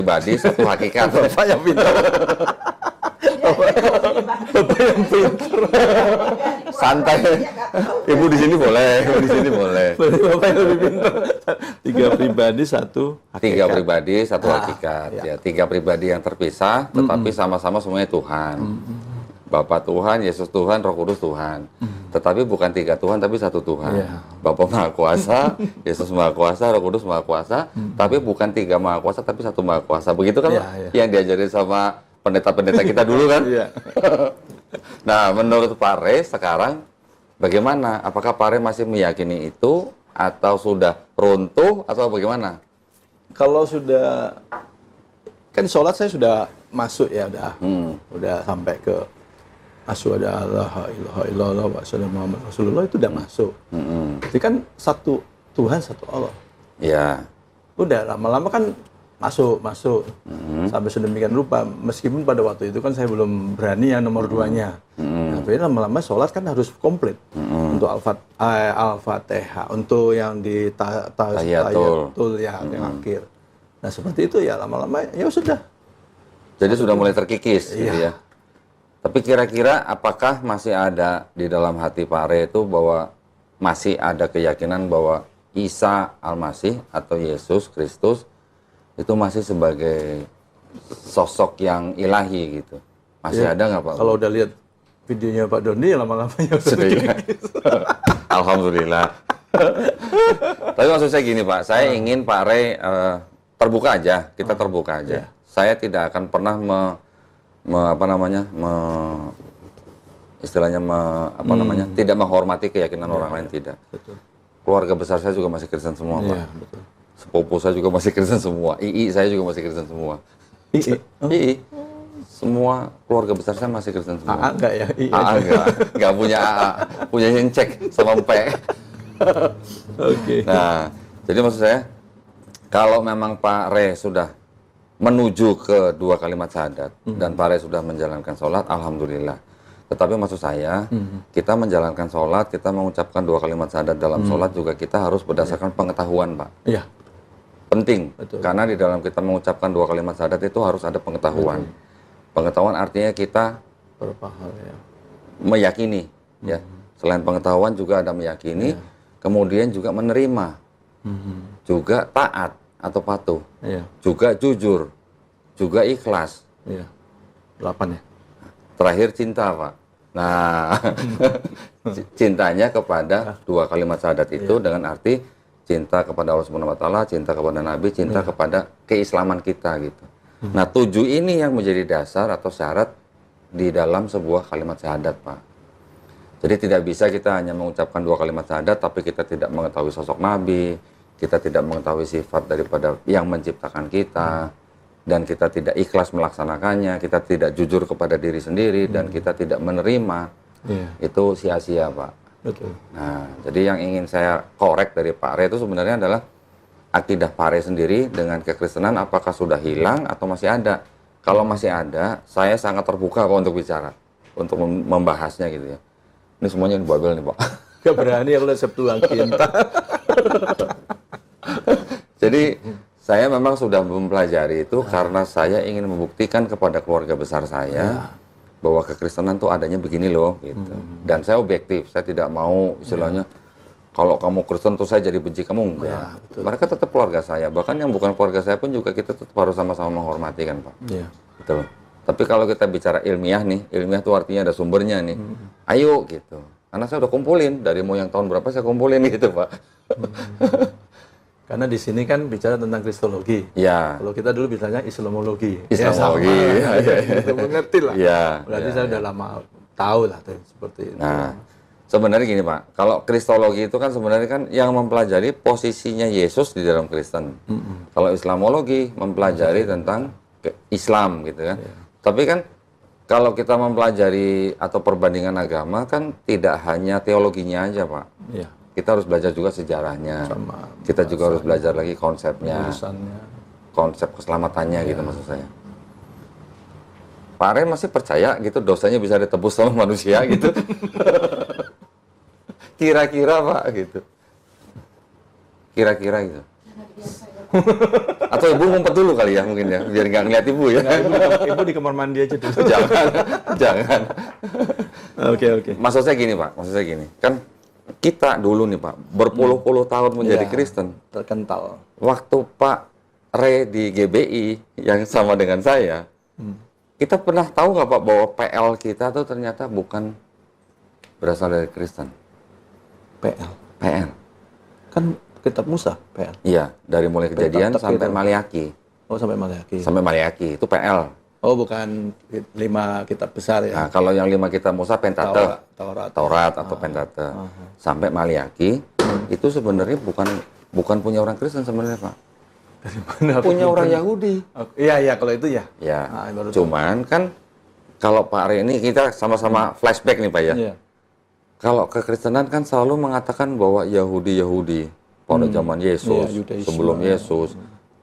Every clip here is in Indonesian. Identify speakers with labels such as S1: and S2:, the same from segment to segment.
S1: pribadi, satu hakikat.
S2: Bapak yang pintar. Bapak yang pintar.
S1: Santai. Ibu di sini boleh, ibu di sini boleh.
S2: Berarti Bapak yang lebih pintar. 3 pribadi, 1 hakikat.
S1: 3 pribadi, 1 hakikat. Ya, 3 pribadi yang terpisah, tetapi sama-sama semuanya Tuhan. Bapa Tuhan, Yesus Tuhan, Roh Kudus Tuhan. Tetapi bukan 3 Tuhan, tapi 1 Tuhan.
S2: Yeah.
S1: Bapa Maha Kuasa, Yesus Maha Kuasa, Roh Kudus Maha Kuasa. Tapi bukan 3 Maha Kuasa, tapi 1 Maha Kuasa. Begitu kan yang diajarin sama pendeta-pendeta kita dulu kan? Nah, menurut Pak Re sekarang bagaimana? Apakah Pak Re masih meyakini itu atau sudah runtuh atau bagaimana?
S2: Kalau sudah, kan sholat saya sudah masuk ya, udah sampai ke asyhadu an la ilaha illallah wa asyhadu anna Muhammadar Rasulullah, itu udah masuk. Jadi kan satu Tuhan, satu Allah.
S1: Ya.
S2: Udah lama-lama kan masuk sampai sedemikian rupa. Meskipun pada waktu itu kan saya belum berani yang nomor 2-nya. Tapi lama-lama sholat kan harus komplit. Untuk Al-Fatihah, untuk yang di tahiyatul ya yang akhir. Nah seperti itu ya, lama-lama ya sudah.
S1: Jadi sudah mulai terkikis gitu ya. Tapi kira-kira apakah masih ada di dalam hati Pak Re itu bahwa masih ada keyakinan bahwa Isa Al-Masih atau Yesus Kristus itu masih sebagai sosok yang ilahi gitu? Masih ada nggak Pak?
S2: Kalau udah lihat videonya Pak Doni, lama-lama ya sudah
S1: ya. Alhamdulillah. Tapi maksud saya gini Pak, saya ingin Pak Re terbuka aja, kita terbuka aja. Saya tidak akan pernah tidak menghormati keyakinan orang lain, tidak.
S2: Betul.
S1: Keluarga besar saya juga masih Kristen semua, Pak.
S2: Betul.
S1: Sepupu saya juga masih Kristen semua. II saya juga masih Kristen semua. II. Semua keluarga besar saya masih Kristen semua.
S2: AA enggak ya?
S1: AA enggak punya AA, punya yang cek sama P.
S2: Oke.
S1: Nah, jadi maksud saya kalau memang Pak Re sudah menuju ke 2 kalimat syahadat dan Pak Re sudah menjalankan sholat, alhamdulillah. Tetapi maksud saya, kita menjalankan sholat, kita mengucapkan 2 kalimat syahadat dalam sholat juga kita harus berdasarkan pengetahuan, Pak.
S2: Iya.
S1: Penting,
S2: Betul.
S1: karena di dalam kita mengucapkan 2 kalimat syahadat itu harus ada pengetahuan. Pengetahuan artinya kita meyakini, ya. Selain pengetahuan juga ada meyakini, kemudian juga menerima, juga taat atau patuh, juga jujur, juga ikhlas.
S2: 8 ya.
S1: Terakhir cinta, Pak. Nah, cintanya kepada 2 kalimat syahadat itu dengan arti cinta kepada Allah Subhanahu wa taala, cinta kepada Nabi, cinta kepada keislaman kita gitu. Nah, 7 ini yang menjadi dasar atau syarat di dalam sebuah kalimat syahadat, Pak. Jadi tidak bisa kita hanya mengucapkan 2 kalimat syahadat tapi kita tidak mengetahui sosok Nabi, kita tidak mengetahui sifat daripada yang menciptakan kita, dan kita tidak ikhlas melaksanakannya, kita tidak jujur kepada diri sendiri, dan kita tidak menerima, itu sia-sia, Pak.
S2: Betul.
S1: Nah, jadi yang ingin saya korek dari Pak Re itu sebenarnya adalah akidah Pak Re sendiri dengan kekristenan apakah sudah hilang atau masih ada. Kalau masih ada, saya sangat terbuka Pak untuk bicara, untuk membahasnya gitu ya. Ini semuanya babel nih Pak.
S2: Gak berani aku lihat Sabtu cinta.
S1: Jadi saya memang sudah mempelajari itu karena saya ingin membuktikan kepada keluarga besar saya bahwa kekristenan tuh adanya begini loh gitu. Dan saya objektif, saya tidak mau istilahnya kalau kamu Kristen tuh saya jadi benci kamu, enggak. Mereka tetap keluarga saya, bahkan yang bukan keluarga saya pun juga kita tetap harus sama-sama menghormati kan Pak. Gitu loh. Tapi kalau kita bicara ilmiah nih, ilmiah tuh artinya ada sumbernya nih. Ayo gitu. Karena saya udah kumpulin dari mau yang tahun berapa saya kumpulin gitu Pak.
S2: Karena di sini kan bicara tentang kristologi.
S1: Ya.
S2: Kalau kita dulu bicaranya Islamologi.
S1: Islamologi.
S2: Kita mengerti lah.
S1: Ya.
S2: Berarti saya udah lama tahu lah seperti itu.
S1: Nah, sebenarnya gini Pak, kalau kristologi itu kan sebenarnya kan yang mempelajari posisinya Yesus di dalam Kristen. Kalau Islamologi mempelajari tentang Islam gitu kan. Tapi kan kalau kita mempelajari atau perbandingan agama kan tidak hanya teologinya aja Pak. Kita harus belajar juga sejarahnya. Kita juga harus belajar lagi konsepnya, konsep keselamatannya gitu maksud saya. Pak Re masih percaya gitu dosanya bisa ditebus sama manusia gitu? Kira-kira Pak gitu. Kira-kira gitu. Atau ibu ngumpet dulu kali ya mungkin ya, biar nggak ngeliat ibu ya.
S2: Ibu di kamar mandi aja dulu.
S1: Jangan, jangan.
S2: Oke.
S1: Maksud saya gini Pak, kan kita dulu nih Pak, berpuluh-puluh tahun menjadi
S2: Iya,
S1: Kristen.
S2: terkental.
S1: Waktu Pak Re di GBI yang sama dengan saya, kita pernah tahu nggak Pak bahwa PL kita tuh ternyata bukan berasal dari Kristen. PL.
S2: Kan kitab Musa, PL.
S1: Iya, dari mulai Kejadian
S2: Tetap
S1: sampai
S2: gitu.
S1: Maleaki.
S2: Oh, sampai Maleaki.
S1: Sampai Maleaki itu PL.
S2: Oh, bukan 5 kitab besar ya.
S1: Nah, kalau yang 5 kitab Musa Pentateuch,
S2: Taurat.
S1: atau Pentateuch, sampai Maleaki itu sebenarnya bukan punya orang Kristen sebenarnya Pak.
S2: Dari mana?
S1: Punya orang Yahudi.
S2: Iya, kalau itu ya.
S1: Ya,
S2: baru
S1: cuman kan kalau Pak Re ini kita sama-sama flashback nih Pak ya.
S2: Iya.
S1: Kalau kekristenan kan selalu mengatakan bahwa Yahudi pada zaman Yesus,
S2: Iya, Yudaisme.
S1: sebelum Yesus,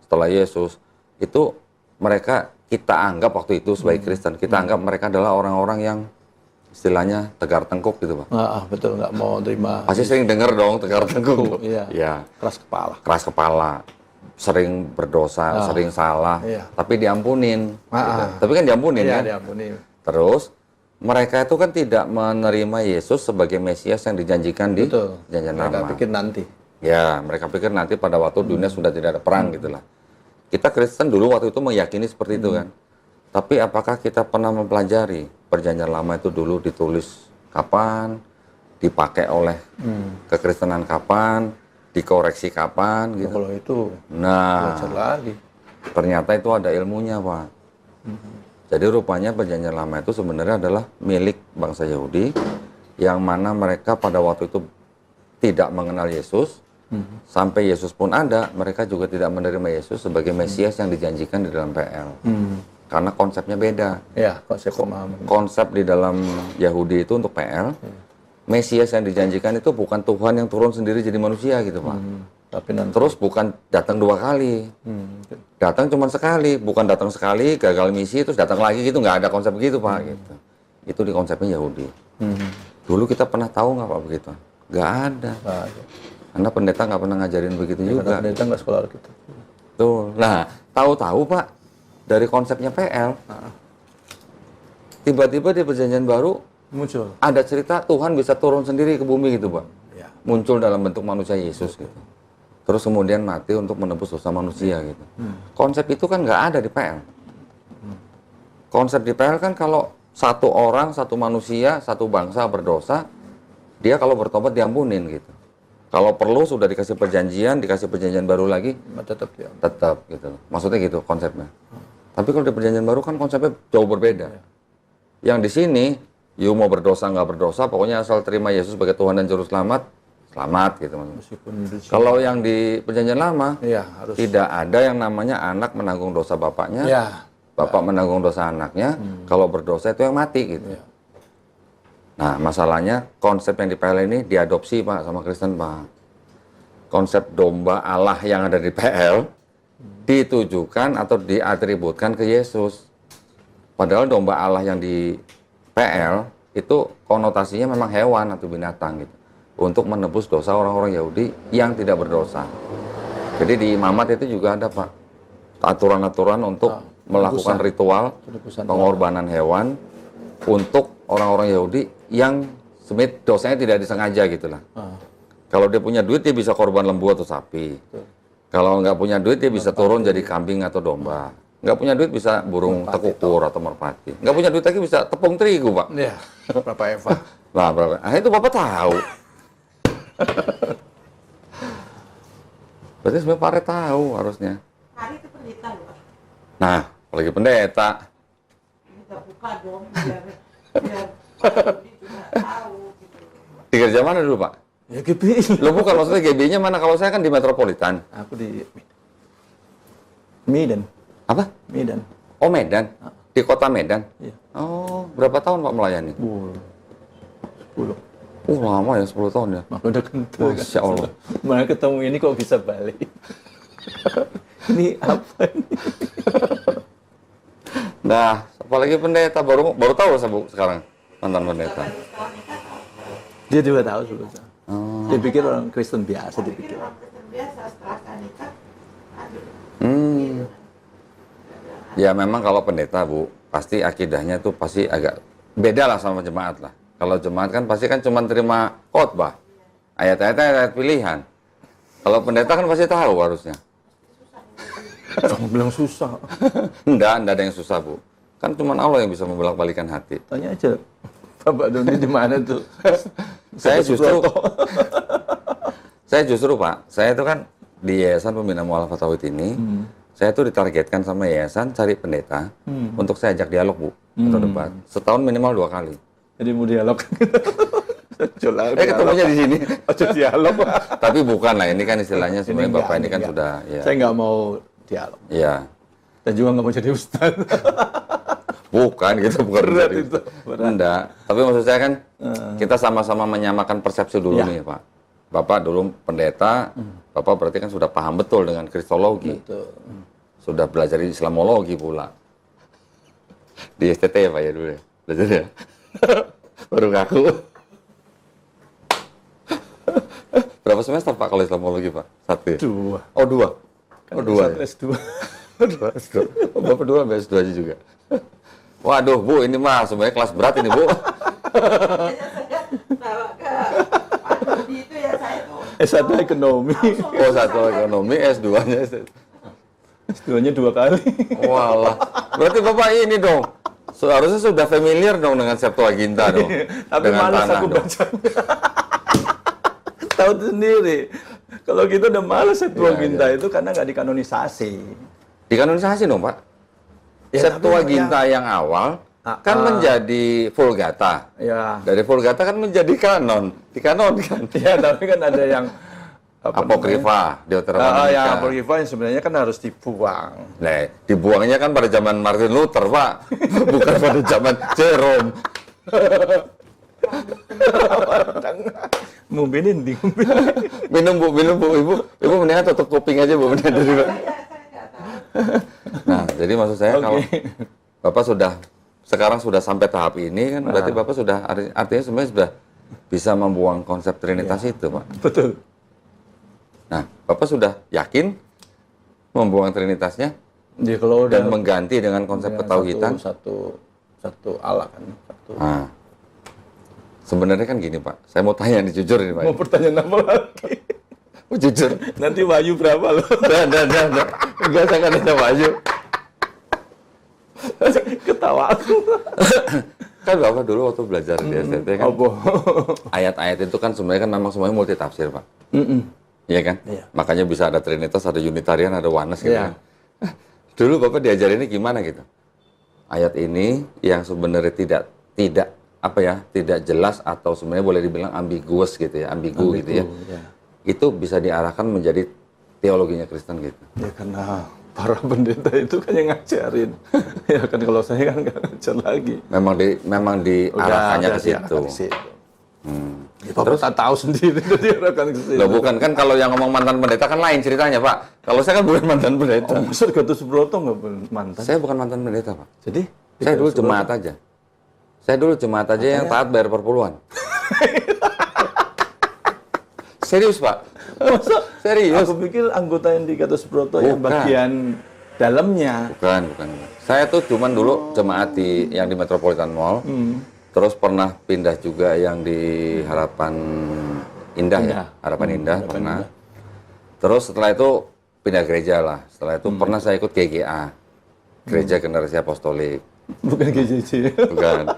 S1: setelah Yesus, itu mereka kita anggap waktu itu sebagai Kristen, kita anggap mereka adalah orang-orang yang istilahnya tegar tengkuk gitu Pak.
S2: Betul, nggak mau terima.
S1: Pasti sering dengar dong tegar tengkuk.
S2: Iya.
S1: Ya,
S2: Keras kepala.
S1: sering berdosa, sering salah,
S2: Iya.
S1: tapi diampunin. Gitu. Tapi kan diampunin
S2: Iya,
S1: kan?
S2: diampuni.
S1: Terus mereka itu kan tidak menerima Yesus sebagai Mesias yang dijanjikan di
S2: Betul.
S1: Perjanjian
S2: Mereka
S1: Lama.
S2: pikir nanti.
S1: Ya, mereka pikir nanti pada waktu dunia sudah tidak ada perang gitulah. Kita Kristen dulu waktu itu meyakini seperti itu kan. Tapi apakah kita pernah mempelajari Perjanjian Lama itu dulu ditulis kapan, dipakai oleh kekristenan kapan, dikoreksi kapan gitu.
S2: Kalau itu
S1: Nah,
S2: belajar lagi.
S1: ternyata itu ada ilmunya Pak. Jadi rupanya Perjanjian Lama itu sebenarnya adalah milik bangsa Yahudi yang mana mereka pada waktu itu tidak mengenal Yesus. Sampai Yesus pun ada, mereka juga tidak menerima Yesus sebagai Mesias yang dijanjikan di dalam PL. Karena konsepnya beda.
S2: Ya, konsep pemahaman.
S1: Konsep di dalam Yahudi itu untuk PL, Mesias yang dijanjikan itu bukan Tuhan yang turun sendiri jadi manusia gitu Pak.
S2: Tapi nanti.
S1: Terus bukan datang 2 kali. Datang cuma sekali, bukan datang sekali, gagal misi, terus datang lagi gitu, nggak ada konsep begitu Pak. Gitu. Itu di konsepnya Yahudi. Dulu kita pernah tahu nggak Pak begitu? Nggak ada. Karena pendeta nggak pernah ngajarin begitu juga.
S2: Karena pendeta nggak sekolah gitu.
S1: Tuh. Nah, tahu-tahu Pak, dari konsepnya PL, tiba-tiba di Perjanjian Baru
S2: Muncul.
S1: ada cerita Tuhan bisa turun sendiri ke bumi gitu Pak.
S2: Ya.
S1: Muncul dalam bentuk manusia Yesus gitu. Terus kemudian mati untuk menebus dosa manusia gitu. Konsep itu kan nggak ada di PL. Konsep di PL kan kalau satu orang, satu manusia, satu bangsa berdosa, dia kalau bertobat diampunin gitu. Kalau perlu sudah dikasih perjanjian baru lagi,
S2: Tetap ya.
S1: tetap gitu. Maksudnya gitu konsepnya. Tapi kalau di perjanjian baru kan konsepnya jauh berbeda. Yang di sini, you mau berdosa nggak berdosa, pokoknya asal terima Yesus sebagai Tuhan dan Juru Selamat, selamat gitu.
S2: Meskipun
S1: Kalau yang di perjanjian lama,
S2: ya, harus.
S1: tidak ada yang namanya anak menanggung dosa bapaknya,
S2: Ya.
S1: bapak menanggung dosa anaknya. Kalau berdosa itu yang mati gitu.
S2: Ya.
S1: Nah, masalahnya konsep yang di PL ini diadopsi Pak sama Kristen Pak. Konsep domba Allah yang ada di PL ditujukan atau diatributkan ke Yesus. Padahal domba Allah yang di PL itu konotasinya memang hewan atau binatang gitu. Untuk menebus dosa orang-orang Yahudi yang tidak berdosa. Jadi di imamat itu juga ada Pak aturan-aturan untuk melakukan ritual pengorbanan hewan untuk orang-orang Yahudi yang sebenarnya dosanya tidak disengaja gitulah. Kalau dia punya duit dia bisa korban lembu atau sapi. Kalau nggak punya duit dia bisa turun jadi kambing atau domba. Nggak punya duit bisa burung tekukur atau merpati. Nggak punya duit lagi bisa tepung terigu Pak.
S2: Ya. Berapa Eva?
S1: Nah, berapa? Ah, itu Bapak tahu. Berarti sebenarnya Pak Re tahu harusnya.
S3: Hari itu pendeta loh.
S1: Nah, apalagi pendeta.
S3: Kita buka dong biar Yahudi juga tahu gitu.
S1: Di gereja mana dulu Pak?
S2: Ya GBI.
S1: Lo bukan maksudnya GB-nya mana? Kalau saya kan di Metropolitan.
S2: Aku di Medan.
S1: Apa?
S2: Medan.
S1: Oh Medan. Di kota Medan.
S2: Iya.
S1: Oh, berapa tahun Pak melayani?
S2: 10.
S1: Lama ya, 10 tahun ya.
S2: Maka udah kental.
S1: Masya Allah.
S2: Mana ketemu ini kok bisa balik? Ini apa ini?
S1: Nah, apalagi pendeta baru tahu saya Bu sekarang mantan pendeta.
S2: Dia juga tahu sebetulnya.
S1: Oh.
S2: Dia pikir orang Kristen biasa dipikir.
S3: Orang Kristen biasa setelah saya nikah, aduh
S1: Ya memang kalau pendeta Bu, pasti akidahnya tuh pasti agak beda lah sama jemaat lah. Kalau jemaat kan pasti kan cuma terima khotbah, ayat-ayat pilihan. Kalau pendeta kan pasti tahu harusnya.
S2: Kamu bilang susah.
S1: Enggak ada yang susah Bu. Kan cuma Allah yang bisa membolak-balikan hati.
S2: Tanya aja, Bapak Doni di mana tuh?
S1: Saya justru Pak, saya itu kan di Yayasan Pembina Mu'alafah Tauhid ini, saya tuh ditargetkan sama yayasan cari pendeta untuk saya ajak dialog Bu, atau debat. Setahun minimal 2 kali.
S2: Jadi mau dialog.
S1: Ketemunya di sini.
S2: Ojo dialog.
S1: Tapi bukan lah, ini kan istilahnya sebenarnya Bapak ini kan
S2: enggak.
S1: sudah ya.
S2: Saya nggak mau dialog.
S1: Ya.
S2: Dan juga nggak mau jadi ustaz.
S1: Bukan gitu, bukan
S2: Berat
S1: dari-
S2: itu, berat.
S1: Enggak. Tapi maksud saya kan kita sama-sama menyamakan persepsi dulu
S2: Ya.
S1: nih, Pak. Bapak dulu pendeta, Bapak berarti kan sudah paham betul dengan kristologi.
S2: Betul.
S1: Sudah belajar Islamologi pula. Di STT ya Pak ya dulu ya. Belajar ya. Baru ngaku. Berapa semester Pak kalau Islamologi Pak? 1 ya?
S2: 2.
S1: Oh 2. Oh 2 ya?
S2: S2.
S1: S2. Oh, Bapak 2 sampai S2 aja juga. Waduh Bu, ini mah sebenarnya kelas berat ini Bu.
S3: Saya bawa ke Pak Dodi itu ya saya tuh.
S2: S1 ekonomi.
S1: Oh 1 ekonomi, S2-nya.
S2: S2-nya 2 kali.
S1: Walah. Berarti Bapak ini dong. Seharusnya sudah familiar dong dengan Septuaginta dong.
S2: Tapi
S1: Dengan
S2: malas
S1: tanah
S2: aku
S1: dong.
S2: baca. Tahu sendiri. Kalau kita udah malas Septuaginta
S1: Iya,
S2: itu karena nggak dikanonisasi.
S1: Dikanonisasi dong Pak.
S2: Ya,
S1: Septuaginta yang awal kan menjadi Vulgata.
S2: Ya.
S1: Dari Vulgata kan menjadi kanon, dikanonkan.
S2: Ya, tapi kan ada yang
S1: Apokrifa,
S2: yang
S1: Deuteronomika.
S2: apokrifa yang sebenarnya kan harus dibuang.
S1: Nah, dibuangnya kan pada zaman Martin Luther, Pak. Bukan pada zaman Jerome.
S2: Ngumpinin di
S1: Minum Bu, Ibu. Ibu mendingan tutup kuping aja Bu, mendingan dari Pak.
S3: Saya nggak tahu.
S1: Nah, jadi maksud saya
S2: Oke.
S1: kalau Bapak sekarang sudah sampai tahap ini kan berarti Bapak sudah artinya sebenarnya sudah bisa membuang konsep Trinitas itu, Pak.
S2: Betul.
S1: Nah, Bapak sudah yakin membuang Trinitasnya
S2: Jadi kalau
S1: dan
S2: udah
S1: mengganti dengan konsep
S2: dengan
S1: ketauhidan?
S2: satu Allah kan. Satu.
S1: Nah, sebenarnya kan gini, Pak. Saya mau tanya nih jujur ini, Pak.
S2: Mau pertanyaan apa lagi?
S1: Oh, jujur.
S2: Nanti Wahyu berapa loh?
S1: Dah. Enggak, saya kan ada Wahyu.
S2: Ketawa aku.
S1: Kan Bapak dulu waktu belajar di STT kan,
S2: Apa?
S1: ayat-ayat itu kan sebenarnya kan memang semuanya multi tafsir, Pak. Iya kan?
S2: Iya.
S1: Makanya bisa ada Trinitas, ada Unitarian, ada Oneness gitu
S2: Iya.
S1: kan. Dulu Bapak diajarinnya gimana gitu? Ayat ini yang sebenarnya tidak tidak jelas atau sebenarnya boleh dibilang ambiguous gitu ya, ambigu gitu ya.
S2: Ya.
S1: Itu bisa diarahkan menjadi teologinya Kristen gitu.
S2: Ya karena para pendeta itu kan yang ngajarin. Ya kan kalau saya kan nggak ngajar lagi.
S1: Memang diarahkannya ke situ.
S2: diarahkan ke situ. Ya, Bapak tak tahu sendiri itu diarahkan ke situ.
S1: Loh bukan kan kalau yang ngomong mantan pendeta kan lain ceritanya Pak. Kalau saya kan bukan mantan pendeta.
S2: Oh, maksud Gatot Subroto nggak mantan?
S1: Saya bukan mantan pendeta Pak.
S2: Jadi?
S1: Saya dulu jemaat aja. Saya dulu jemaat aja yang taat bayar per puluhan. Serius Pak.
S2: Masa?
S1: Serius.
S2: Aku pikir anggota yang di Gatot Subroto yang
S1: Bukan.
S2: bagian dalamnya.
S1: Bukan. Saya tuh cuman dulu jemaat yang di Metropolitan Mall. Terus pernah pindah juga yang di Harapan Indah ya. Harapan Indah pernah. Terus setelah itu pindah gereja lah. Setelah itu pernah saya ikut GGA. Gereja Generasi Apostolik.
S2: Bukan GJJ.
S1: Bukan.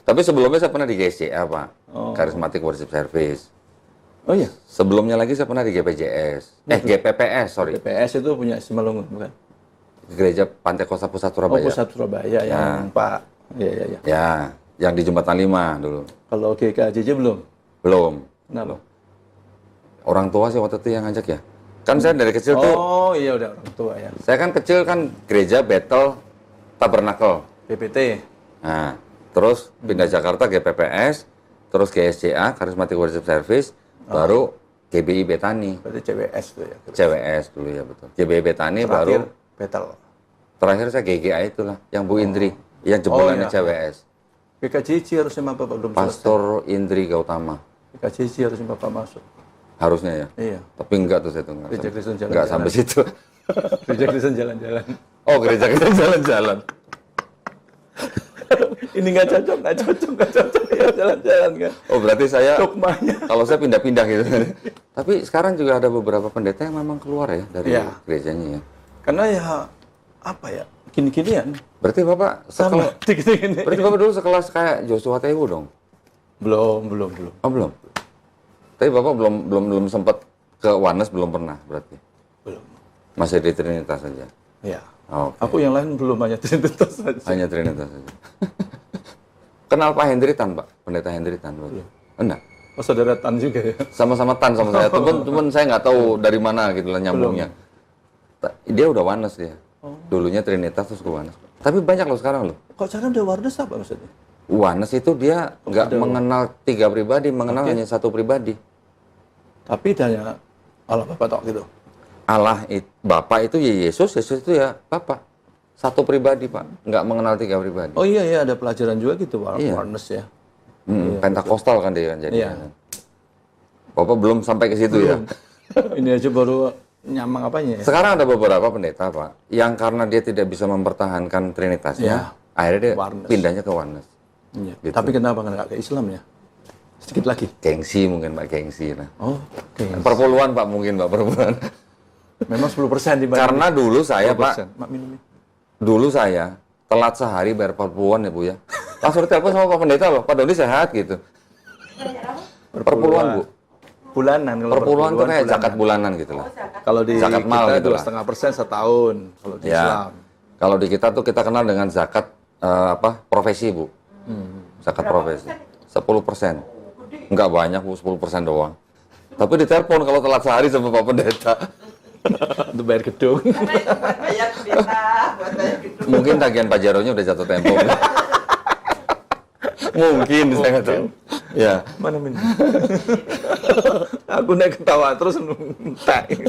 S1: Tapi sebelumnya saya pernah di GSCA, Pak. Charismatic Worship Service.
S2: Oh iya,
S1: Sebelumnya lagi saya pernah di GPJS. GPPS, sorry.
S2: PPS itu punya Simalungun, bukan?
S1: Gereja Pantai Kosta Pusat
S2: Oh,
S1: Surabaya.
S2: Pusat Surabaya yang Pak. Iya.
S1: Ya, yang di Jembatan 5 dulu.
S2: Kalau GKJJ belum?
S1: Belum.
S2: Kenapa?
S1: Orang tua sih waktu itu yang ngajak ya. Kan saya dari kecil tuh,
S2: Oh iya udah orang tua ya.
S1: saya kan kecil kan gereja Bethel Tabernacle.
S2: PPT.
S1: Nah, terus pindah Jakarta GPPS, terus GSCA, Charismatic Worship Service, baru GBI Betani.
S2: Berarti CWS tuh ya.
S1: CWS dulu ya betul. GBI Betani
S2: Terakhir
S1: baru
S2: Betel.
S1: terakhir saya GGA itulah yang Bu Indri, yang jebolannya
S2: iya.
S1: CWS.
S2: GKJJ harusnya Bapak belum selesai.
S1: Pastor Indri Gautama.
S2: GKJJ harusnya Bapak masuk.
S1: Harusnya ya.
S2: Iya.
S1: Tapi enggak tuh saya tuh enggak.
S2: Gereja Kristen
S1: Enggak sampai situ.
S2: Gereja Kristen jalan-jalan.
S1: Oh, gereja kita jalan-jalan.
S2: Ini nggak cocok ya jalan-jalan kan.
S1: Oh, berarti saya
S2: Dogmanya.
S1: kalau saya pindah-pindah gitu. Tapi sekarang juga ada beberapa pendeta yang memang keluar ya dari
S2: Iya.
S1: gerejanya ya.
S2: Karena ya apa ya gini-ginian.
S1: Berarti Bapak
S2: Sama
S1: sekelas,
S2: gini-gini.
S1: berarti Bapak dulu sekelas kayak Joshua Tewu dong?
S2: Belum.
S1: Oh, belum. Tapi Bapak belum sempat ke Oneness, belum pernah berarti.
S2: Belum.
S1: Masih di Trinitas saja.
S2: Ya.
S1: Oh,
S2: Aku yang lain belum, hanya Trinitas saja.
S1: hanya Trinitas saja. Kenal Pak Hendri Tan, Pak? Pendeta Hendri Tan, Bapak? Enggak.
S2: Oh, saudara Tan juga ya.
S1: Sama-sama Tan sama saya. Cuman saya nggak tahu dari mana gitu lah nyambungnya. Dia udah Oneness dia. Dulunya Trinitas terus ke Oneness. Tapi banyak loh sekarang loh.
S2: Kok sekarang udah Oneness apa maksudnya?
S1: Oneness itu dia nggak mengenal 3 pribadi, mengenal hanya satu pribadi.
S2: Tapi hanya Allah Bapa tok gitu.
S1: Bapak itu ya Yesus itu ya Bapak. Satu pribadi, Pak. Nggak mengenal 3 pribadi.
S2: Oh iya ada pelajaran juga gitu
S1: Iya.
S2: Oneness ya.
S1: Pentakostal kan dia kan jadi.
S2: Iya.
S1: Bapak belum sampai ke situ ya.
S2: Ini aja baru nyamang apanya ya.
S1: Sekarang ada beberapa pendeta, Pak, yang karena dia tidak bisa mempertahankan Trinitasnya, akhirnya dia
S2: Oneness.
S1: pindahnya ke Oneness.
S2: Iya.
S1: Gitu.
S2: Tapi kenapa nggak ke Islam ya? Sedikit lagi.
S1: Gengsi mungkin, Pak, gengsi. Nah.
S2: Oh, oke.
S1: Perpuluhan, Pak, mungkin, Pak, perpuluhan.
S2: Memang 10% dibanding.
S1: Karena dulu saya, Pak,
S2: 10%. Mak minumnya.
S1: dulu saya telat sehari bayar perpuluhan ya, Bu ya. Langsung ditelepon sama Pak Pendeta loh, Pak Doni sehat gitu. Perpuluhan, Bu.
S2: Bulanan. Kalau
S1: Perpuluhan tuh kayak
S2: bulanan.
S1: zakat bulanan gitu lah.
S2: Kalau di
S1: Zakat mal
S2: kita
S1: gitu lah.
S2: 2,5% setahun. Kalau di
S1: Ya.
S2: Islam.
S1: Kalau di kita tuh kita kenal dengan zakat profesi, Bu. Zakat profesi. 10%. Enggak banyak, Bu, 10% doang. Tapi ditelepon kalau telat sehari sama Pak Pendeta.
S2: Untuk bayar gedung.
S3: Karena itu buat bayar pendeta, buat bayar gedung.
S1: Mungkin tagihan pajaronya udah jatuh tempo. Mungkin, saya nggak tahu. Ya.
S2: Mana min? Aku naik ketawa terus entek.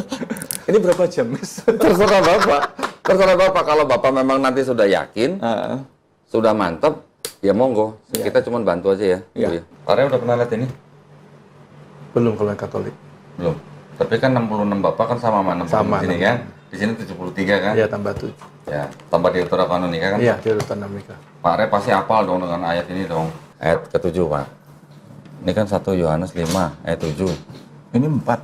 S2: Ini berapa jam, Mas?
S1: Terserah Bapak. Terserah Bapak. Kalau Bapak memang nanti sudah yakin, sudah mantep, ya monggo. Kita cuma bantu aja ya.
S2: Iya.
S1: Pak Rey udah pernah lihat ini?
S2: Belum kalau yang Katolik.
S1: Belum. Tapi kan 66 Bapak kan sama 66
S2: Sama,
S1: di sini kan? Di sini 73 kan?
S2: Iya, tambah 7.
S1: Ya, tambah Direktur Kanonika kan?
S2: Iya, di urutan Amerika.
S1: Pak Rey pasti hafal dong dengan ayat ini dong. Ayat ke-7, Pak. Ini kan 1 Yohanes 5, ayat 7.
S2: Ini 4.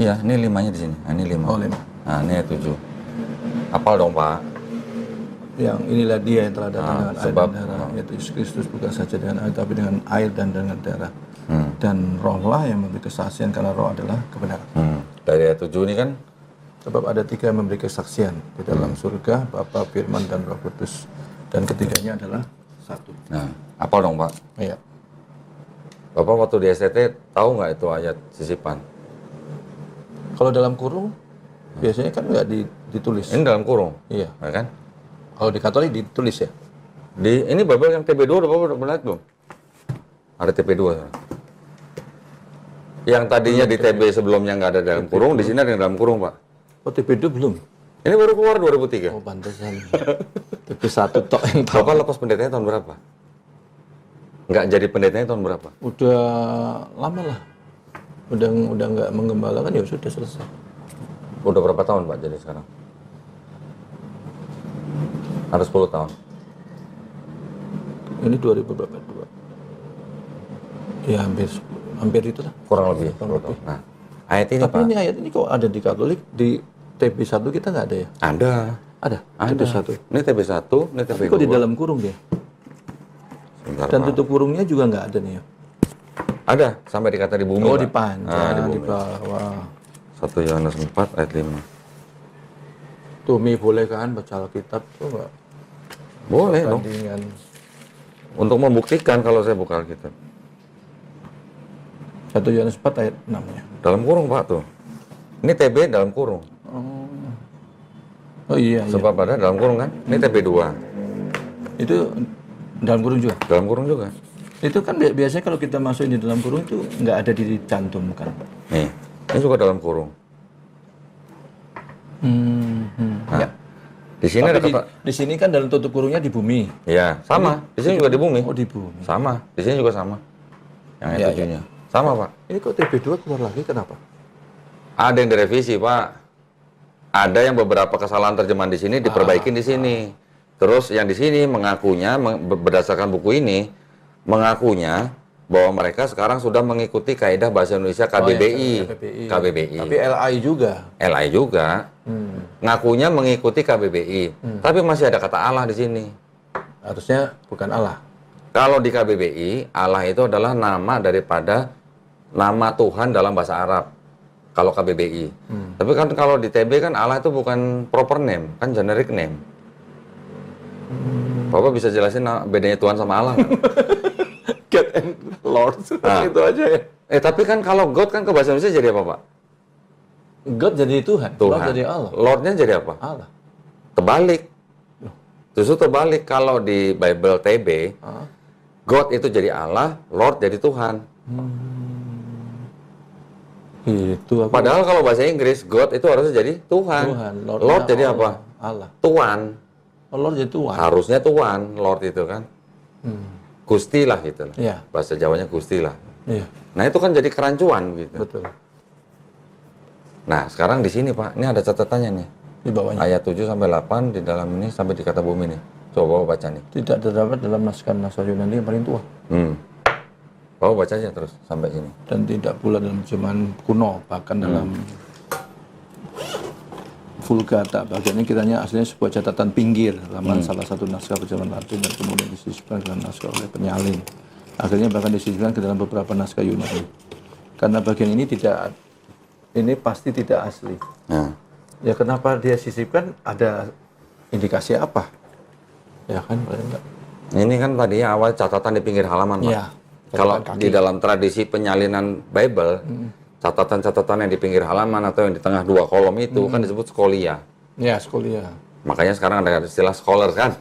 S1: Iya, ini 5-nya di sini. Nah, ini 5.
S2: Oh, 5.
S1: Nah, ini ayat 7. Hafal dong, Pak.
S2: Yang inilah dia yang telah datang dengan air
S1: sebab-
S2: dan darah, yaitu Yesus Kristus bukan saja dengan air, tapi dengan air dan dengan darah. Dan rohlah yang memberi kesaksian, karena roh adalah kebenaran.
S1: Dari ayat 7 ini kan,
S2: Sebab ada 3 yang memberi kesaksian di dalam surga, Bapa, Firman, dan Roh Kudus. Dan ketiganya adalah 1.
S1: nah, hafal dong, Pak.
S2: Iya.
S1: Bapak waktu di STT tahu nggak itu ayat sisipan?
S2: Kalau dalam kurung, biasanya kan nggak ditulis.
S1: Ini dalam kurung,
S2: Iya.
S1: ya kan?
S2: Kalau di Katolik ditulis ya.
S1: Ini Babel yang TB2 udah Bapak udah pernah lihat belum? Ada TB2 sekarang. Yang tadinya di TB sebelumnya nggak ada dalam kurung, di sini ada yang dalam kurung, Pak.
S2: Oh, TP2 belum?
S1: Ini baru keluar 2003.
S2: Oh, pantesan. TP1 tok yang tahu.
S1: Bapak lepas pendetanya tahun berapa? Nggak jadi pendetanya tahun berapa?
S2: Udah lama lah. Udah nggak menggembalakan, ya sudah selesai.
S1: Udah berapa tahun, Pak, jadi sekarang? Harus 10 tahun.
S2: Ini 2022. Ya hampir itu lah.
S1: Kurang lebih. 10 tahun. Nah, ayat ini,
S2: Tapi
S1: Pak.
S2: ini ayat ini kok ada di Katolik, di TB1 kita nggak ada ya?
S1: Ada.
S2: Ada.
S1: Ada.
S2: TB1.
S1: Ini TB1, ini TB2.
S2: Tapi kok di dalam kurung dia?
S1: Sebentar,
S2: Dan
S1: Pak.
S2: tutup kurungnya juga nggak ada nih ya?
S1: Ada, sampai dikata di bumi,
S2: Oh,
S1: Pak.
S2: di panjang,
S1: Nah, di
S2: di
S1: bumi.
S2: bawah.
S1: 1 Yohanes 4 ayat 5.
S2: Tuh, Mi boleh kan baca Alkitab tuh nggak?
S1: Boleh dong.
S2: Tandingan.
S1: Untuk membuktikan kalau saya buka Alkitab.
S2: 1 Yohanes 4 ayat 6-nya.
S1: Dalam kurung, Pak, tuh. Ini TB dalam kurung.
S2: Oh iya, iya.
S1: Sebab ada dalam kurung kan? Ini TB2.
S2: Itu dalam kurung juga.
S1: Dalam kurung juga.
S2: Itu kan biasanya kalau kita masukin di dalam kurung itu nggak ada dicantumkan.
S1: Nih, ini juga dalam kurung.
S2: Ya.
S1: Di sini ada
S2: Tapi
S1: kata,
S2: di sini kan dalam tutup kurungnya di bumi.
S1: ya sama. Di sini juga di bumi.
S2: Oh, di bumi.
S1: Sama. Di sini juga sama. Yang ayat
S2: Iya,
S1: 7-nya. Sama, Pak.
S2: Ini kok TB2 keluar lagi, kenapa?
S1: Ada yang direvisi, Pak. Ada yang beberapa kesalahan terjemahan di sini diperbaikin di sini. Terus yang di sini mengakunya berdasarkan buku ini mengakunya bahwa mereka sekarang sudah mengikuti kaidah bahasa Indonesia KBBI. KBBI.
S2: Tapi LI juga.
S1: LI juga. Ngakunya mengikuti KBBI. Tapi masih ada kata Allah di sini.
S2: Harusnya bukan Allah.
S1: Kalau di KBBI, Allah itu adalah nama daripada nama Tuhan dalam bahasa Arab. Kalau KBBI. Tapi kan kalau di TB kan Allah itu bukan proper name, kan generic name. Bapak bisa jelasin bedanya Tuhan sama Allah kan?
S2: God and Lord, itu aja ya.
S1: Tapi kan kalau God kan ke bahasa Indonesia jadi apa, Pak?
S2: God jadi Tuhan, Lord jadi Allah.
S1: Lordnya jadi apa?
S2: Allah.
S1: Terbalik. Justru terbalik. Kalau di Bible TB, God itu jadi Allah, Lord jadi Tuhan.
S2: Itu apa?
S1: Padahal kalau bahasa Inggris, God itu harusnya jadi Tuhan. Lord jadi apa?
S2: Allah.
S1: Tuan.
S2: Lord jadi Tuhan.
S1: Harusnya Tuan, Lord itu kan. Gusti lah gitu.
S2: Iya.
S1: Bahasa Jawanya Gusti lah.
S2: Iya.
S1: Nah itu kan jadi kerancuan gitu.
S2: Betul.
S1: Nah sekarang di sini Pak, ini ada catatannya nih.
S2: Di bawahnya.
S1: Ayat 7 sampai 8 di dalam ini sampai di kata bumi nih. Coba Bapak baca nih.
S2: Tidak terdapat dalam naskah Yunani yang paling tua.
S1: Bapak baca aja terus sampai sini.
S2: Dan tidak pula dalam terjemahan kuno, bahkan dalam Vulgata. Bagiannya kiranya aslinya sebuah catatan pinggir, laman salah satu naskah perjalanan Latin dan kemudian disisipkan dalam naskah oleh penyalin. Akhirnya bahkan disisipkan ke dalam beberapa naskah Yunani. Karena bagian ini pasti tidak asli. Ya kenapa dia sisipkan? Ada indikasi apa? Ya kan, paling enggak.
S1: Ini kan tadinya awal catatan di pinggir halaman Pak.
S2: Iya.
S1: Kalau di dalam tradisi penyalinan Bible, catatan-catatan yang di pinggir halaman atau yang di tengah dua kolom itu kan disebut skolia.
S2: Ya, skolia.
S1: Makanya sekarang ada istilah scholar kan.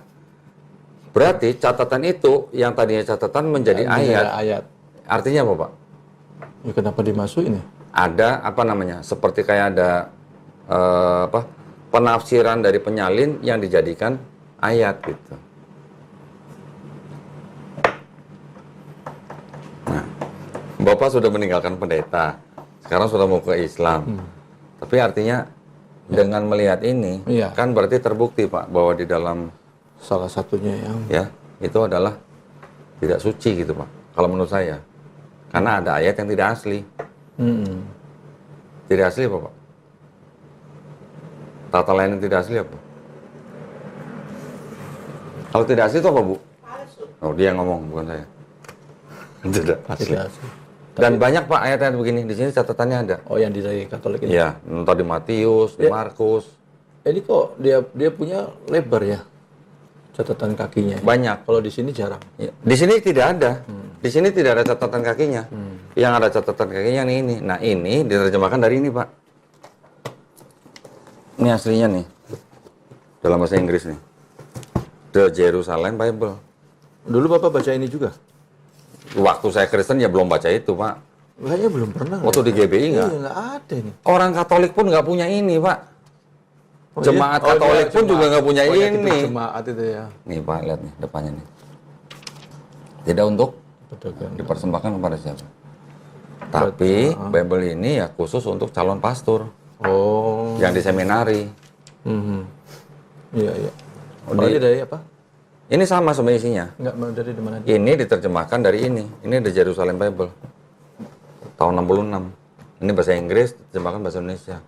S1: Berarti catatan itu yang tadinya catatan menjadi ayat. Artinya apa, Pak?
S2: Ya kenapa dimasukin ya?
S1: Ada apa namanya? Seperti kayak ada penafsiran dari penyalin yang dijadikan ayat gitu. Nah, Bapak sudah meninggalkan pendeta. Sekarang sudah mau ke Islam. Tapi artinya dengan melihat ini kan berarti terbukti Pak bahwa di dalam
S2: salah satunya
S1: itu adalah tidak suci gitu Pak. Kalau menurut saya. Karena ada ayat yang tidak asli. Tidak asli apa Pak? Tata lain yang tidak asli apa? Kalau tidak asli itu apa Bu? Oh dia yang ngomong bukan saya. Tidak asli. Dan banyak Pak ayat-ayat begini, di sini catatannya ada.
S2: Oh yang dari Katolik ini?
S1: Iya, entah di Matius, di Markus.
S2: Ini kok dia punya lebar ya catatan kakinya?
S1: Banyak.
S2: Kalau di sini jarang.
S1: Ya. Di sini tidak ada. Di sini tidak ada catatan kakinya. Yang ada catatan kakinya nih ini. Nah ini diterjemahkan dari ini Pak. Ini aslinya nih. Dalam bahasa Inggris nih. The Jerusalem Bible.
S2: Dulu Bapak baca ini juga?
S1: Waktu saya Kristen ya belum baca itu Pak.
S2: Kayaknya belum pernah.
S1: Waktu di GBI nggak?
S2: Iya nggak ada nih.
S1: Orang Katolik pun nggak punya ini Pak. Jemaat Katolik pun juga nggak punya ini.
S2: Jemaat itu ya.
S1: Nih Pak, lihat nih depannya nih. Tidak untuk dipersembahkan kepada siapa. Tapi Bible ini ya khusus untuk calon pastor.
S2: Oh.
S1: Yang di seminari.
S2: Iya iya. Ini dari apa?
S1: Ini sama sebenarnya isinya.
S2: Enggak, dari mana?
S1: Ini diterjemahkan dari ini. Ini The Jerusalem Bible. Tahun 66. Ini bahasa Inggris, diterjemahkan bahasa Indonesia.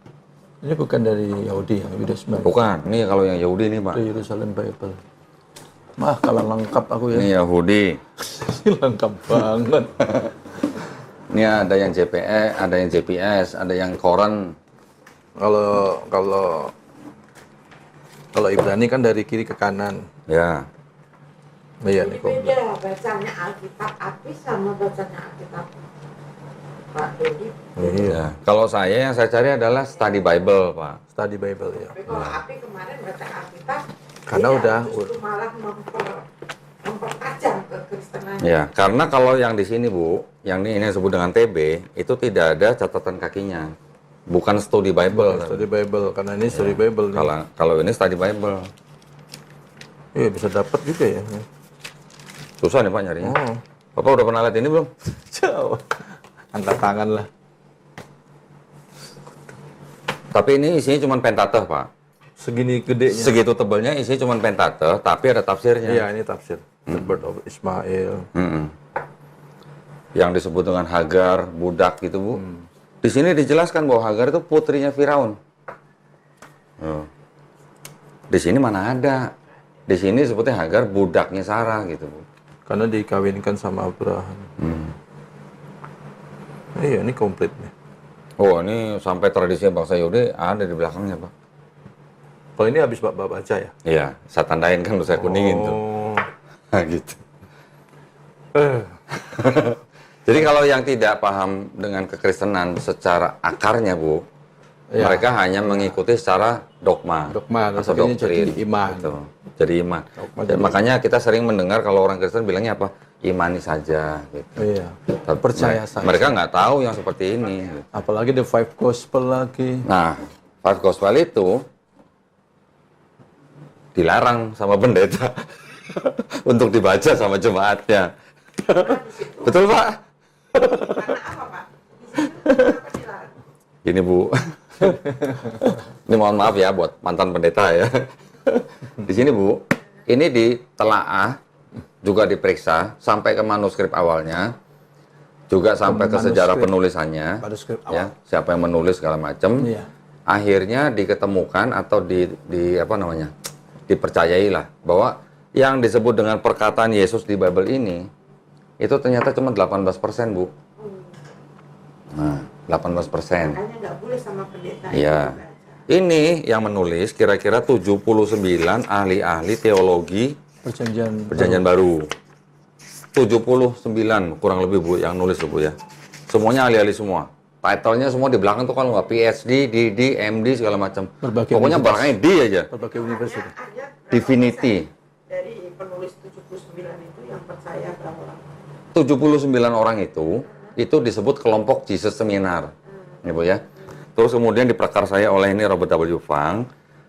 S2: Ini bukan dari Yahudi, Yahudi sebenarnya.
S1: Bukan. Ini kalau yang Yahudi ini, Pak.
S2: The Jerusalem Bible. Mah, kalau lengkap aku ya.
S1: Ini Yahudi.
S2: Lengkap banget.
S1: Ini ada yang JPE, ada yang JPS, ada yang koran.
S2: Kalau Ibrani kan dari kiri ke kanan.
S1: Ya.
S2: Iya nih kok.
S3: Beda bacanya Alkitab Apis sama bacanya Alkitab Pak Dodi.
S1: Iya. Kalau saya yang saya cari adalah study Bible, Pak.
S2: Study Bible ya.
S3: Tapi kalau Api kemarin baca Alkitab,
S2: karena
S3: udah justru malah mempertajam kekristenan.
S1: Ya, karena kalau yang di sini Bu, yang ini disebut dengan TB, itu tidak ada catatan kakinya. Bukan study Bible.
S2: Study Bible, karena ini study Bible.
S1: Kalau ini study Bible.
S2: Iya, bisa dapat juga ya.
S1: Susah nih Pak nyarinya. Bapak udah pernah lihat ini belum?
S2: Jauh. angkat tangan lah.
S1: Tapi ini isinya cuma Pentateuch, Pak.
S2: Segini gedenya.
S1: Segitu tebalnya isinya cuma Pentateuch, tapi ada tafsirnya.
S2: Iya, ini tafsir. The Birth of Ismail.
S1: Yang disebut dengan Hagar, budak gitu, Bu. Di sini dijelaskan bahwa Hagar itu putrinya Firaun. Oh. Di sini mana ada? Di sini sebutnya Hagar budaknya Sarah gitu, Bu.
S2: Karena dikawinkan sama Abraham. Iya, ini komplit nih.
S1: Oh, ini sampai tradisi bangsa Yahudi ada di belakangnya, Pak.
S2: Kalau ini habis Bapak baca ya?
S1: Iya, saya tandain kan udah saya kuningin tuh. Nah, gitu. Jadi kalau yang tidak paham dengan kekristenan secara akarnya, Bu,
S2: Ya.
S1: mereka hanya mengikuti secara dogma atau
S2: tapi ini
S1: doktrin.
S2: jadi iman.
S1: Gitu. Jadi iman.
S2: Dogma
S1: Dan
S2: jadi
S1: makanya kita sering mendengar kalau orang Kristen bilangnya apa? Imani saja. Gitu.
S2: Iya.
S1: Tapi
S2: Percaya saja.
S1: Mereka nggak tahu yang seperti ini. Gitu.
S2: Apalagi the five gospel lagi.
S1: Nah, Five Gospel itu dilarang sama pendeta untuk dibaca sama jemaatnya. Betul, Pak?
S3: Karena apa, Pak? Di situ kenapa dilarang?
S1: Gini, Bu. Ini mohon maaf ya buat mantan pendeta ya. Di sini, Bu, ini ditelaah, juga diperiksa sampai ke manuskrip awalnya, juga sampai ke sejarah penulisannya.
S2: Manuskrip
S1: Ya,
S2: awal.
S1: siapa yang menulis segala macam.
S2: Iya.
S1: Akhirnya diketemukan atau di apa namanya? Dipercayailah bahwa yang disebut dengan perkataan Yesus di Bible ini itu ternyata cuma 18%, Bu. Nah, 18%.
S3: Makanya nggak boleh sama pendeta.
S1: Iya.
S3: itu baca.
S1: Ini yang menulis kira-kira 79 ahli-ahli teologi Perjanjian Baru. 79 kurang lebih, Bu, yang nulis, Bu, ya. Semuanya ahli-ahli semua. Title-nya semua di belakang tuh kalau nggak PhD, DD, MD segala macam.
S2: Berbagai
S1: Pokoknya
S2: universitas.
S1: belakangnya D aja.
S2: Berbagai universitas.
S3: Hanya berapa
S1: Divinity.
S3: persen dari penulis 79 itu yang percaya berapa orang?
S1: 79 orang itu disebut kelompok Jesus Seminar. Ya, Bu, ya. Terus kemudian diprakarsai oleh ini Robert W. Funk.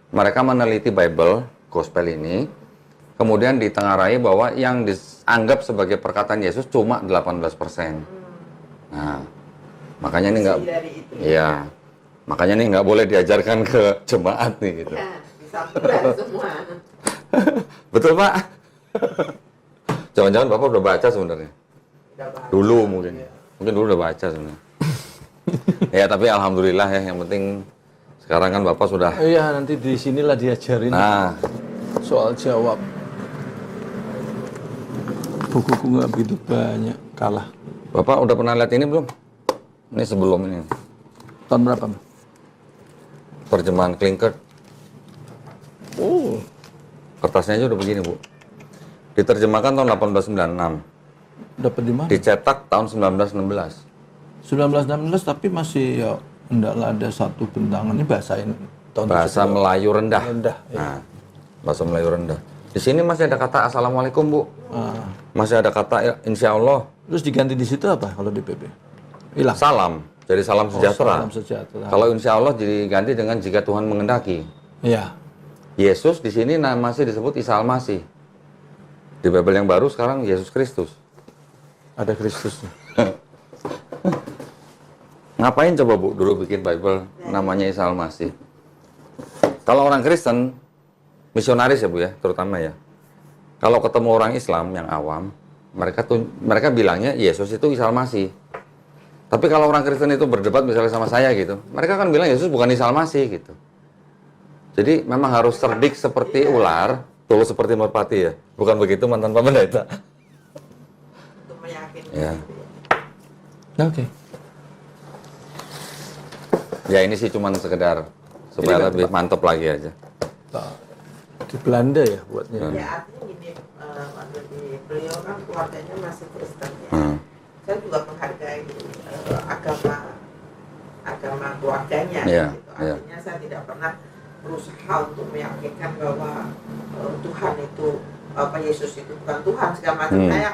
S1: Mereka meneliti Bible, Gospel ini. Kemudian ditengarai bahwa yang dianggap sebagai perkataan Yesus cuma 18%. Nah, makanya ini nggak,
S3: Dari itu.
S1: iya, makanya ini nggak boleh diajarkan ke jemaat nih gitu.
S3: Ya, bisa bulan semua.
S1: Betul, Pak? Jangan-jangan Bapak udah baca sebenarnya.
S3: Udah baca.
S1: Dulu mungkin dulu udah baca sebenarnya. Ya, tapi alhamdulillah ya, yang penting sekarang kan Bapak sudah.
S2: Iya, nanti di sinilah diajarin
S1: Nah,
S2: soal jawab. Bukuku nggak begitu banyak, kalah.
S1: Bapak udah pernah lihat ini belum? Ini sebelum ini.
S2: Tahun berapa? Mas?
S1: Terjemahan Klinkert.
S2: Oh,
S1: Kertasnya aja udah begini, Bu. Diterjemahkan tahun 1896.
S2: dapat di mana?
S1: Dicetak tahun 1916.
S2: 1916 tapi masih ya hendaklah ada satu bentangan. Ini bahasain tahun
S1: Bahasa
S2: 70.
S1: Melayu rendah.
S2: Rendah, ya.
S1: Nah, bahasa Melayu rendah. Di sini masih ada kata Assalamualaikum, Bu. Masih ada kata Insya Allah.
S2: Terus diganti di situ apa kalau di PP? Hilang.
S1: Salam. Jadi salam sejahtera.
S2: Salam sejahtera.
S1: Kalau Insya Allah diganti dengan jika Tuhan mengendaki.
S2: Iya.
S1: Yesus di sini masih disebut Isa Al-Masih. Di Bible yang baru sekarang Yesus Kristus.
S2: Ada Kristusnya.
S1: Ngapain coba, Bu, dulu bikin Bible namanya Isa Al-Masih? Kalau orang Kristen, misionaris ya, Bu, ya, terutama ya. Kalau ketemu orang Islam yang awam, mereka bilangnya Yesus itu Isa Al-Masih. Tapi kalau orang Kristen itu berdebat misalnya sama saya gitu, mereka kan bilang Yesus bukan Isa Al-Masih gitu. Jadi memang harus cerdik seperti ular, tulus seperti merpati ya. Bukan begitu mantan Pak Pendeta?
S3: Untuk meyakinkan.
S1: Ya.
S2: Oke.
S1: Ya ini sih cuman sekedar supaya
S2: Ini kan,
S1: lebih
S2: Pak,
S1: mantap lagi aja.
S2: Di Belanda ya buatnya.
S3: Ya artinya gini, waktu di beliau kan keluarganya masih Kristen ya. Saya juga menghargai agama keluarganya.
S1: Iya,
S3: Gitu.
S1: iya.
S3: Artinya saya tidak pernah berusaha untuk meyakinkan bahwa Tuhan itu apa Yesus itu bukan Tuhan segala macam. Saya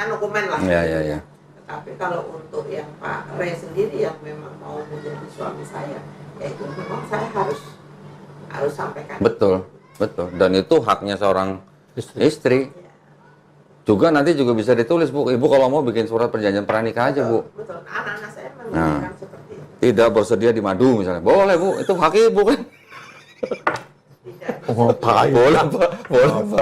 S3: no komen lah.
S1: Iya, iya, iya.
S3: Tetapi kalau untuk yang Pak Ray sendiri yang memang mau menjadi suami saya, ya itu memang saya harus sampaikan.
S1: Betul, betul. Dan itu haknya seorang istri. Juga nanti juga bisa ditulis, Bu. Ibu kalau mau bikin surat perjanjian pranikah aja, Bu.
S3: Betul. Anak-anak saya menginginkan seperti itu.
S1: Tidak bersedia di madu misalnya. Boleh, Bu. Itu hak Ibu kan.
S3: Tidak.
S2: Oh, Pak.
S1: Boleh, Pak. Boleh, Pak.